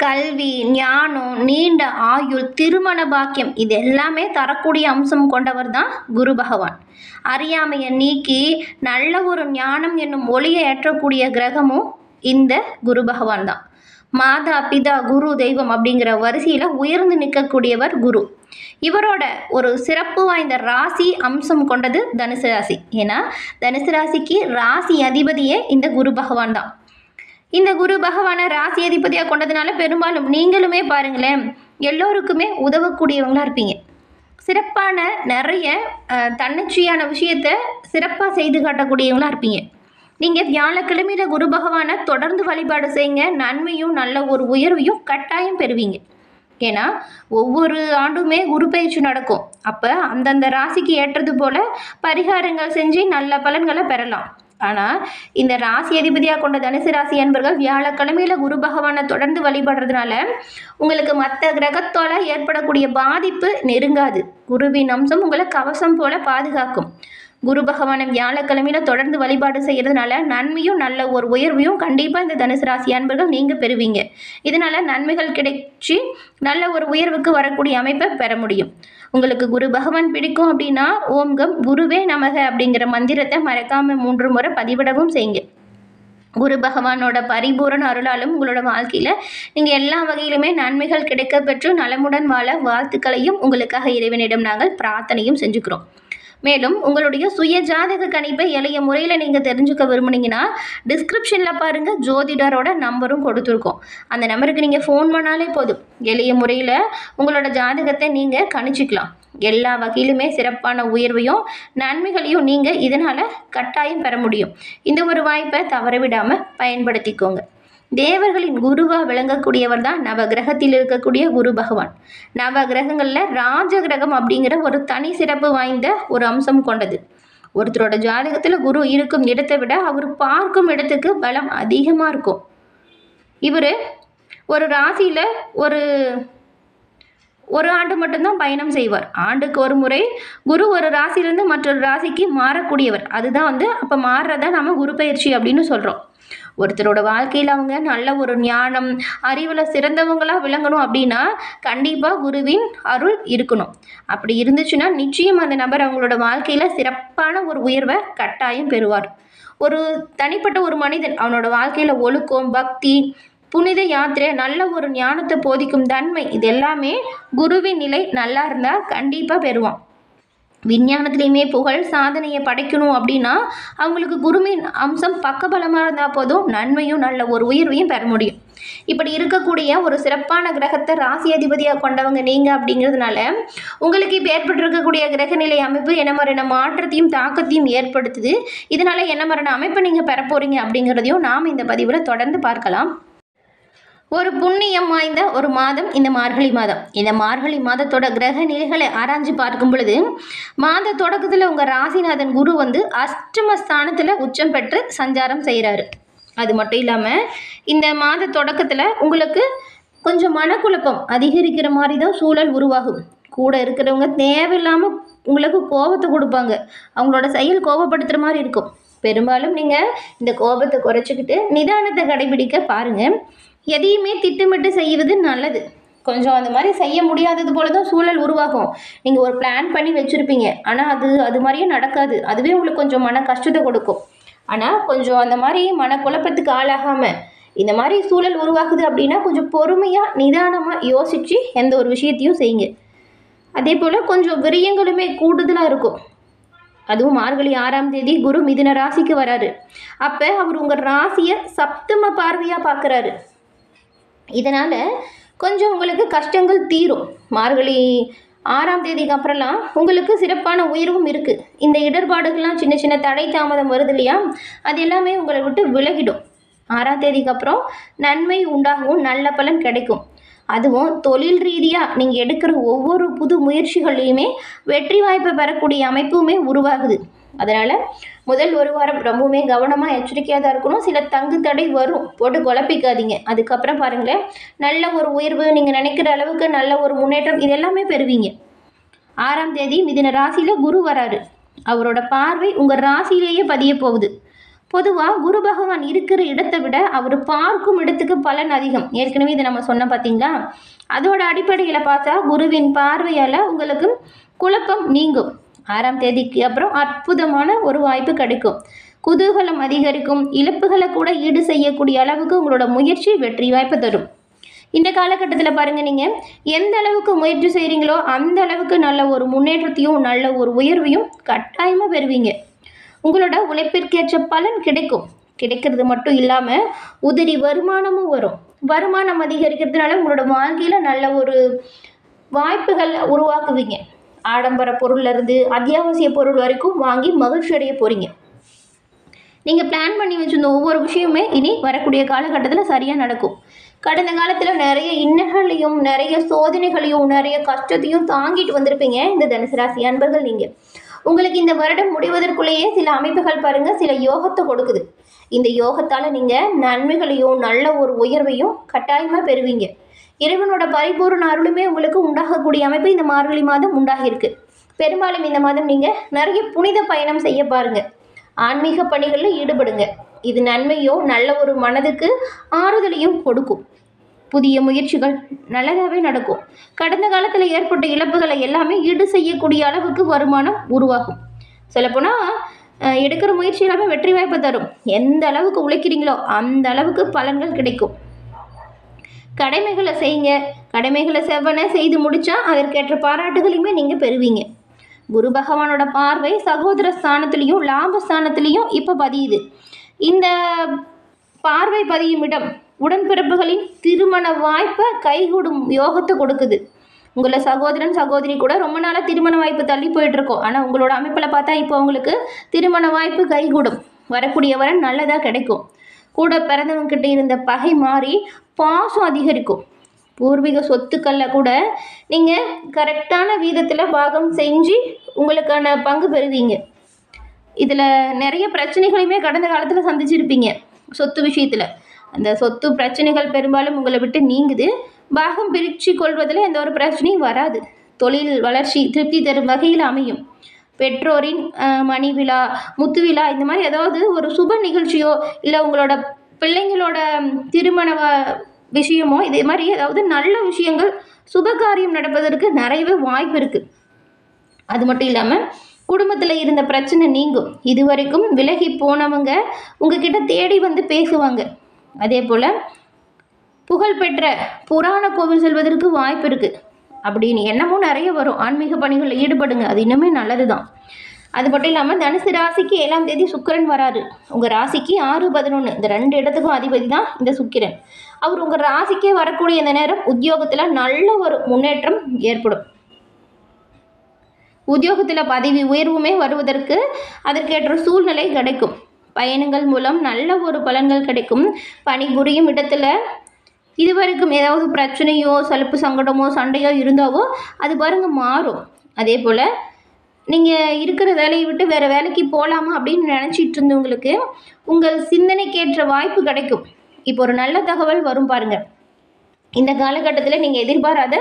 கல்வி, ஞானம், நீண்ட ஆயுள், திருமண பாக்கியம் இது எல்லாமே தரக்கூடிய அம்சம் கொண்டவர் தான் குரு பகவான். அறியாமையை நீக்கி நல்ல ஒரு ஞானம் என்னும் ஒளியை ஏற்றக்கூடிய கிரகமும் இந்த குரு பகவான் தான். மாதா பிதா குரு தெய்வம் அப்படிங்கிற வரிசையில் உயர்ந்து நிற்கக்கூடியவர் குரு. இவரோட ஒரு சிறப்பு வாய்ந்த ராசி அம்சம் கொண்டது தனுசு ராசி. ஏன்னா தனுசு ராசிக்கு ராசி அதிபதியே இந்த குரு பகவான் தான். இந்த குரு பகவானை ராசி அதிபதியாக கொண்டதுனால பெரும்பாலும் நீங்களுமே பாருங்களேன், எல்லோருக்குமே உதவக்கூடியவங்களாக இருப்பீங்க. சிறப்பான நிறைய தன்னிச்சையான விஷயத்தை சிறப்பாக செய்து காட்டக்கூடியவங்களாக இருப்பீங்க. நீங்கள் வியாழக்கிழமையில் குரு பகவானை தொடர்ந்து வழிபாடு செய்யுங்க. நன்மையும் நல்ல ஒரு உயர்வையும் கட்டாயம் பெறுவீங்க. ஏன்னா ஒவ்வொரு ஆண்டுமே குரு பயிற்சி நடக்கும். அப்போ அந்தந்த ராசிக்கு ஏற்றது போல் பரிகாரங்கள் செஞ்சு நல்ல பலன்களை பெறலாம். ஆனால் இந்த ராசி அதிபதியாக கொண்ட தனுசு ராசி அன்பர்கள் வியாழக்கிழமையில் குரு பகவானை தொடர்ந்து வழிபடுறதுனால உங்களுக்கு மற்ற கிரகத்தால் ஏற்படக்கூடிய பாதிப்பு நெருங்காது. குருவின் அம்சம் உங்களை கவசம் போல பாதுகாக்கும். குரு பகவானை வியாழக்கிழமையில் தொடர்ந்து வழிபாடு செய்கிறதுனால நன்மையும் நல்ல ஒரு உயர்வையும் கண்டிப்பாக இந்த தனுசு ராசி அன்பர்கள் நீங்கள் பெறுவீங்க. இதனால் நன்மைகள் கிடைச்சி நல்ல ஒரு உயர்வுக்கு வரக்கூடிய அமைப்பை பெற முடியும். உங்களுக்கு குரு பகவான் பிடிக்கும் அப்படின்னா ஓம்கம் குருவே நமக அப்படிங்கிற மந்திரத்தை மறக்காமல் 3 முறை பதிவிடவும் செய்யுங்க. குரு பகவானோட பரிபூரண அருளாலும் உங்களோட வாழ்க்கையில் நீங்கள் எல்லா வகையிலுமே நன்மைகள் கிடைக்க பெற்று நலமுடன் வாழ வாழ்த்துக்களையும் உங்களுக்காக இறைவனிடம் நாங்கள் பிரார்த்தனையும் செஞ்சுக்கிறோம். மேலும் உங்களுடைய சுய ஜாதக கணிப்பை எளிய முறையில் நீங்கள் தெரிஞ்சுக்க விரும்புனீங்கன்னா டிஸ்கிரிப்ஷனில் பாருங்கள், ஜோதிடரோட நம்பரும் கொடுத்துருக்கோம். அந்த நம்பருக்கு நீங்கள் ஃபோன் பண்ணாலே போதும். எளிய முறையில் உங்களோட ஜாதகத்தை நீங்கள் கணிச்சிக்கலாம். எல்லா வகையிலுமே சிறப்பான உயர்வையும் நன்மைகளையும் நீங்கள் இதனால் கட்டாயம் பெற முடியும். இந்த ஒரு வாய்ப்பை தவறவிடாமல் பயன்படுத்திக்கோங்க. தேவர்களின் குருவாக விளங்கக்கூடியவர் தான் நவ கிரகத்தில் இருக்கக்கூடிய குரு பகவான். நவ கிரகங்களில் ராஜ கிரகம் அப்படிங்கிற ஒரு தனி சிறப்பு வாய்ந்த ஒரு அம்சம் கொண்டது. ஒருத்தரோட ஜாதகத்தில் குரு இருக்கும் இடத்தை விட அவர் பார்க்கும் இடத்துக்கு பலம் அதிகமாக இருக்கும். இவர் ஒரு ராசியில் ஒரு ஆண்டு மட்டும்தான் பயணம் செய்வார். ஆண்டுக்கு ஒரு முறை குரு ஒரு ராசியிலேருந்து மற்றொரு ராசிக்கு மாறக்கூடியவர். அதுதான் அப்போ மாறுறதா நம்ம குரு பயிற்சி அப்படின்னு சொல்கிறோம். ஒருத்தரோட வாழ்க்கையில் அவங்க நல்ல ஒரு ஞானம் அறிவில் சிறந்தவங்களாக விளங்கணும் அப்படின்னா கண்டிப்பாக குருவின் அருள் இருக்கணும். அப்படி இருந்துச்சுன்னா நிச்சயம் அந்த நபர் அவங்களோட வாழ்க்கையில் சிறப்பான ஒரு உயர்வை கட்டாயம் பெறுவார். ஒரு தனிப்பட்ட ஒரு மனிதன் அவனோட வாழ்க்கையில் ஒழுக்கம், பக்தி, புனித யாத்திரை, நல்ல ஒரு ஞானத்தை போதிக்கும் தன்மை இது எல்லாமே குருவின் நிலை நல்லா இருந்தால் கண்டிப்பாக பெறுவான். விஞ்ஞானத்துலேயுமே புகழ் சாதனையை படைக்கணும் அப்படின்னா அவங்களுக்கு குருவின் அம்சம் பக்கபலமாக இருந்தால் போதும் நன்மையும் நல்ல ஒரு உயர்வையும் பெற முடியும். இப்படி இருக்கக்கூடிய ஒரு சிறப்பான கிரகத்தை ராசி அதிபதியாக கொண்டவங்க நீங்கள் அப்படிங்கிறதுனால உங்களுக்கு இப்போ ஏற்பட்டிருக்கக்கூடிய கிரகநிலை அமைப்பு என்ன மாதிரியான மாற்றத்தையும் தாக்கத்தையும் ஏற்படுத்துது. இதனால் என்ன மாதிரியான அமைப்பை நீங்கள் பெற போகிறீங்க அப்படிங்கிறதையும் நாம் இந்த பதிவில் தொடர்ந்து பார்க்கலாம். ஒரு புண்ணியம் வாய்ந்த ஒரு மாதம் இந்த மார்கழி மாதம். இந்த மார்கழி மாதத்தோட கிரக நிலைகளை ஆராய்ஞ்சு பார்க்கும் பொழுது மாத தொடக்கத்தில் உங்கள் ராசிநாதன் குரு அஷ்டமஸ்தானத்தில் உச்சம் பெற்று சஞ்சாரம் செய்கிறாரு. அது மட்டும் இல்லாமல் இந்த மாத தொடக்கத்தில் உங்களுக்கு கொஞ்சம் மனக்குழப்பம் அதிகரிக்கிற மாதிரி தான் சூழல் உருவாகும். கூட இருக்கிறவங்க தேவையில்லாமல் உங்களுக்கு கோபத்தை கொடுப்பாங்க. அவங்களோட செயல் கோபப்படுத்துகிற மாதிரி இருக்கும். பெரும்பாலும் நீங்கள் இந்த கோபத்தை குறைச்சிக்கிட்டு நிதானத்தை கடைபிடிக்க பாருங்கள். எதையுமே திட்டமிட்டு செய்வது நல்லது. கொஞ்சம் அந்த மாதிரி செய்ய முடியாதது போல தான் சூழல் உருவாகும். நீங்கள் ஒரு பிளான் பண்ணி வச்சுருப்பீங்க, ஆனால் அது மாதிரியே நடக்காது. அதுவே உங்களுக்கு கொஞ்சம் மன கஷ்டத்தை கொடுக்கும். ஆனால் கொஞ்சம் அந்த மாதிரி மனக்குழப்பத்துக்கு ஆளாகாமல் இந்த மாதிரி சூழல் உருவாகுது அப்படின்னா கொஞ்சம் பொறுமையாக நிதானமாக யோசித்து எந்த ஒரு விஷயத்தையும் செய்யுங்க. அதே போல் கொஞ்சம் விரயங்களுமே கூடுதலாக இருக்கும். அதுவும் மார்கழி 6ஆம் தேதி குரு மிதுன ராசிக்கு வராரு. அப்போ அவர் உங்கள் ராசியை சப்தம பார்வையாக பார்க்குறாரு. இதனால் கொஞ்சம் உங்களுக்கு கஷ்டங்கள் தீரும். மார்கழி 6ஆம் தேதிக்கு அப்புறம்லாம் உங்களுக்கு சிறப்பான உயர்வும் இருக்குது. இந்த இடர்பாடுகள்லாம் சின்ன சின்ன தடை தாமதம் வருது இல்லையா, அது எல்லாமே உங்களை விட்டு விலகிடும். 6ஆம் தேதிக்கு அப்புறம் நன்மை உண்டாகவும் நல்ல பலன் கிடைக்கும். அதுவும் தொழில் ரீதியாக நீங்கள் எடுக்கிற ஒவ்வொரு புது முயற்சிகள்லையுமே வெற்றி வாய்ப்பை பெறக்கூடிய அமைப்புமே உருவாகுது. அதனால் முதல் ஒரு வாரம் ரொம்பவுமே கவனமாக எச்சரிக்கையாக தான் இருக்கணும். சில தங்கு தடை வரும், போட்டு குழப்பிக்காதீங்க. அதுக்கப்புறம் பாருங்களேன், நல்ல ஒரு உயர்வு, நீங்கள் நினைக்கிற அளவுக்கு நல்ல ஒரு முன்னேற்றம் இது எல்லாமே பெறுவீங்க. 6ஆம் தேதி மிதுன ராசியில் குரு வராரு. அவரோட பார்வை உங்கள் ராசியிலேயே பதிய போகுது. பொதுவாக குரு பகவான் இருக்கிற இடத்தை விட அவர் பார்க்கும் இடத்துக்கு பலன் அதிகம். ஏற்கனவே இதை நம்ம சொன்ன பார்த்தீங்களா? அதோட அடிப்படையில் பார்த்தா குருவின் பார்வையால் உங்களுக்கு குழப்பம் நீங்கும். 6ஆம் தேதிக்கு அப்புறம் அற்புதமான ஒரு வாய்ப்பு கிடைக்கும். குதூகலம் அதிகரிக்கும். இழப்புகளை கூட ஈடு செய்யக்கூடிய அளவுக்கு உங்களோட முயற்சி வெற்றி வாய்ப்பு தரும். இந்த காலகட்டத்தில் பாருங்கள், நீங்கள் எந்த அளவுக்கு முயற்சி செய்கிறீங்களோ அந்த அளவுக்கு நல்ல ஒரு முன்னேற்றத்தையும் நல்ல ஒரு உயர்வையும் கட்டாயமாக பெறுவீங்க. உங்களோட உழைப்பிற்கேற்ற பலன் கிடைக்கும். கிடைக்கிறது மட்டும் இல்லாமல் உதிரி வருமானமும் வரும். வருமானம் அதிகரிக்கிறதுனால உங்களோட வாழ்க்கையில் நல்ல ஒரு வாய்ப்புகள் உருவாக்குவீங்க. ஆடம்பர பொருள்லேருந்து அத்தியாவசிய பொருள் வரைக்கும் வாங்கி மகிழ்ச்சி அடைய போகிறீங்க. நீங்கள் பிளான் பண்ணி வச்சுருந்த ஒவ்வொரு விஷயமே இனி வரக்கூடிய காலகட்டத்தில் சரியாக நடக்கும். கடந்த காலத்தில் நிறைய இன்னல்களையும் நிறைய சோதனைகளையும் நிறைய கஷ்டத்தையும் தாங்கிட்டு வந்திருப்பீங்க இந்த தனுசு ராசி அன்பர்கள். நீங்கள் உங்களுக்கு இந்த வருடம் முடிவதற்குள்ளேயே சில அமைப்புகள் பாருங்கள் சில யோகத்தை கொடுக்குது. இந்த யோகத்தால் நீங்கள் நன்மைகளையும் நல்ல ஒரு உயர்வையும் கட்டாயமாக பெறுவீங்க. இறைவனோட பரிபூர்ண அருளுமே உங்களுக்கு உண்டாகக்கூடிய அமைப்பு இந்த மார்கழி மாதம் உண்டாகியிருக்கு. பெரும்பாலும் இந்த மாதம் நீங்கள் நிறைய புனித பயணம் செய்ய பாருங்கள். ஆன்மீக பணிகளில் ஈடுபடுங்க. இது நன்மையும் நல்ல ஒரு மனதுக்கு ஆறுதலையும் கொடுக்கும். புதிய முயற்சிகள் நல்லதாகவே நடக்கும். கடந்த காலத்தில் ஏற்பட்ட இழப்புகளை எல்லாமே ஈடு செய்யக்கூடிய அளவுக்கு வருமானம் உருவாகும். சொல்லப்போனால் எடுக்கிற முயற்சி எல்லாமே வெற்றி வாய்ப்பை தரும். எந்த அளவுக்கு உழைக்கிறீங்களோ அந்த அளவுக்கு பலன்கள் கிடைக்கும். கடமைகளை செய்யுங்க. கடமைகளை செவ்வனை செய்து முடித்தா அதற்கேற்ற பாராட்டுகளையுமே நீங்கள் பெறுவீங்க. குரு பகவானோட பார்வை சகோதர ஸ்தானத்துலேயும் லாபஸ்தானத்துலேயும் இப்போ பதியுது. இந்த பார்வை பதியும் இடம் உடன்பிறப்புகளின் திருமண வாய்ப்பை கைகூடும் யோகத்தை கொடுக்குது. உங்களை சகோதரன் சகோதரி கூட ரொம்ப நாளாக திருமண வாய்ப்பு தள்ளி போயிட்டுருக்கோம். ஆனால் உங்களோட அமைப்பில் பார்த்தா இப்போ உங்களுக்கு திருமண வாய்ப்பு கைகூடும். வரக்கூடிய வரன் நல்லதாக கிடைக்கும். கூட பிறந்தவங்ககிட்ட இருந்த பகை மாறி பாசம் அதிகரிக்கும். பூர்வீக சொத்துக்களில் கூட நீங்கள் கரெக்டான வீதத்தில் பாகம் செஞ்சு உங்களுக்கான பங்கு பெறுவீங்க. இதில் நிறைய பிரச்சனைகளையுமே கடந்த காலத்தில் சந்திச்சிருப்பீங்க. சொத்து விஷயத்தில் அந்த சொத்து பிரச்சனைகள் பெரும்பாலும் உங்களை விட்டு நீங்குது. பாகம் பிரித்து கொள்வதில் எந்த ஒரு பிரச்சனையும் வராது. தொழில் வளர்ச்சி திருப்தி தரும் வகையில் அமையும். பெற்றோரின் மணி விழா முத்து விழா இந்த மாதிரி ஏதாவது ஒரு சுப நிகழ்ச்சியோ இல்லை உங்களோட பிள்ளைங்களோட திருமண விஷயமோ இதே மாதிரி ஏதாவது நல்ல விஷயங்கள் சுபகாரியம் நடப்பதற்கு நிறையவே வாய்ப்பு இருக்குது. அது மட்டும் இல்லாமல் குடும்பத்தில் இருந்த பிரச்சனை நீங்கும். இது வரைக்கும் விலகி போனவங்க உங்ககிட்ட தேடி வந்து பேசுவாங்க. அதே போல் புகழ்பெற்ற புராண கோவில் செல்வதற்கு வாய்ப்பு இருக்குது. அப்படின்னு எண்ணமும் நிறைய வரும். ஆன்மீக பணிகளில் ஈடுபடுங்க. அது இன்னுமே நல்லது தான். அது மட்டும் இல்லாமல் தனுசு ராசிக்கு 7ஆம் தேதி சுக்கிரன் வராரு. உங்கள் ராசிக்கு 6, 11 இந்த 2 இடத்துக்கும் அதிபதி தான் இந்த சுக்கிரன். அவர் உங்கள் ராசிக்கே வரக்கூடிய இந்த நேரம் உத்தியோகத்தில் நல்ல ஒரு முன்னேற்றம் ஏற்படும். உத்தியோகத்தில் பதவி உயர்வுமே வருவதற்கு அதற்கேற்ற சூழ்நிலை கிடைக்கும். பயணங்கள் மூலம் நல்ல ஒரு பலன்கள் கிடைக்கும். பணிபுரியும் இடத்துல இதுவரைக்கும் ஏதாவது பிரச்சனையோ சலுப்பு சங்கடமோ சண்டையோ இருந்தாவோ அது பாருங்க மாறும். அதே போல் நீங்கள் இருக்கிற வேலையை விட்டு வேறு வேலைக்கு போகலாமா அப்படின்னு நினச்சிட்டு இருந்தவங்களுக்கு உங்கள் சிந்தனைக்கேற்ற வாய்ப்பு கிடைக்கும். இப்போ ஒரு நல்ல தகவல் வரும் பாருங்கள். இந்த காலகட்டத்தில் நீங்கள் எதிர்பாராத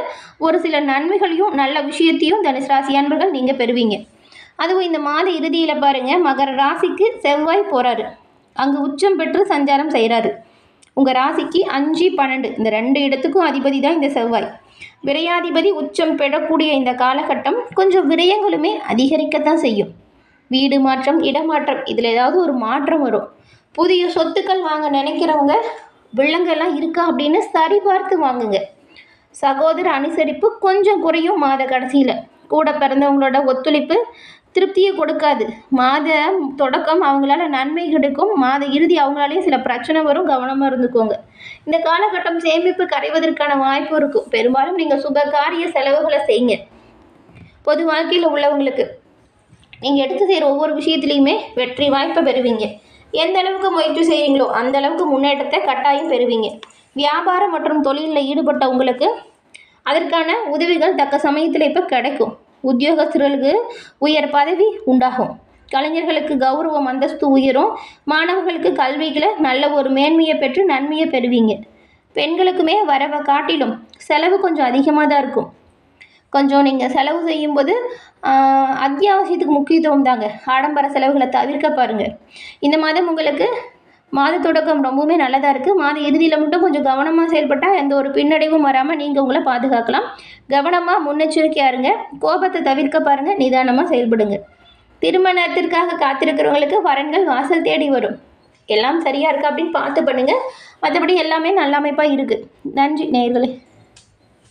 ஒரு சில நன்மைகளையும் நல்ல விஷயத்தையும் தனுசு ராசி அன்பர்கள் நீங்கள் பெறுவீங்க. அதுவும் இந்த மாத இறுதியில் பாருங்கள், மகர ராசிக்கு செவ்வாய் போகிறாரு. அங்கே உச்சம் பெற்று சஞ்சாரம் செய்கிறாரு. உங்கள் ராசிக்கு 5, 12 இந்த 2 இடத்துக்கும் அதிபதி தான் இந்த செவ்வாய். விரையாதிபதி உச்சம் பெறக்கூடிய இந்த காலகட்டம் கொஞ்சம் விரயங்களுமே அதிகரிக்கத்தான் செய்யும். வீடு மாற்றம் இடமாற்றம் இதில் ஏதாவது ஒரு மாற்றம் வரும். புதிய சொத்துக்கள் வாங்க நினைக்கிறவங்க வில்லங்கெல்லாம் இருக்கா அப்படின்னு சரி பார்த்து வாங்குங்க. சகோதர அனுசரிப்பு கொஞ்சம் குறையும் மாத கடைசியில். கூட பிறந்தவங்களோட ஒத்துழைப்பு திருப்தியை கொடுக்காது. மாத தொடக்கம் அவங்களால நன்மை கிடைக்கும். மாத இறுதி அவங்களாலேயே சில பிரச்சனை வரும். கவனமாக இருந்துக்கோங்க. இந்த காலகட்டம் சேமிப்பு கரைவதற்கான வாய்ப்பு இருக்கும். பெரும்பாலும் நீங்கள் சுப காரிய செலவுகளை செய்யுங்க. பொது வாழ்க்கையில் உள்ளவங்களுக்கு நீங்கள் எடுத்து செய்கிற ஒவ்வொரு விஷயத்துலையுமே வெற்றி வாய்ப்பை பெறுவீங்க. எந்த அளவுக்கு முயற்சி செய்கிறீங்களோ அந்த அளவுக்கு முன்னேற்றத்தை கட்டாயம் பெறுவீங்க. வியாபாரம் மற்றும் தொழிலில் ஈடுபட்ட உங்களுக்கு அதற்கான உதவிகள் தக்க சமயத்தில் இப்போ கிடைக்கும். உத்தியோகஸ்தர்களுக்கு உயர் பதவி உண்டாகும். கலைஞர்களுக்கு கௌரவம் அந்தஸ்து உயரும். மாணவர்களுக்கு கல்விகளை நல்ல ஒரு மேன்மையை பெற்று நன்மையை பெறுவீங்க. பெண்களுக்குமே வரவை காட்டிலும் செலவு கொஞ்சம் அதிகமாக தான் இருக்கும். கொஞ்சம் நீங்கள் செலவு செய்யும்போது அத்தியாவசியத்துக்கு முக்கியத்துவம் தாங்க. ஆடம்பர செலவுகளை தவிர்க்க பாருங்கள். இந்த மாதம் உங்களுக்கு மாத தொடக்கம் ரொம்பவுமே நல்லதாக இருக்குது. மாத இறுதியில் மட்டும் கொஞ்சம் கவனமாக செயல்பட்டால் எந்த ஒரு பின்னடைவும் வராமல் நீங்கள் உங்களை பாதுகாக்கலாம். கவனமாக முன்னெச்சரிக்கையாக இருங்க. கோபத்தை தவிர்க்க பாருங்கள். நிதானமாக செயல்படுங்க. திருமணத்திற்காக காத்திருக்கிறவங்களுக்கு வரன்கள் வாசல் தேடி வரும். எல்லாம் சரியாக இருக்கா அப்படின்னு பார்த்து பண்ணுங்கள். மற்றபடி எல்லாமே நல்ல அமைப்பாக இருக்குது. நன்றி நேயர்களே.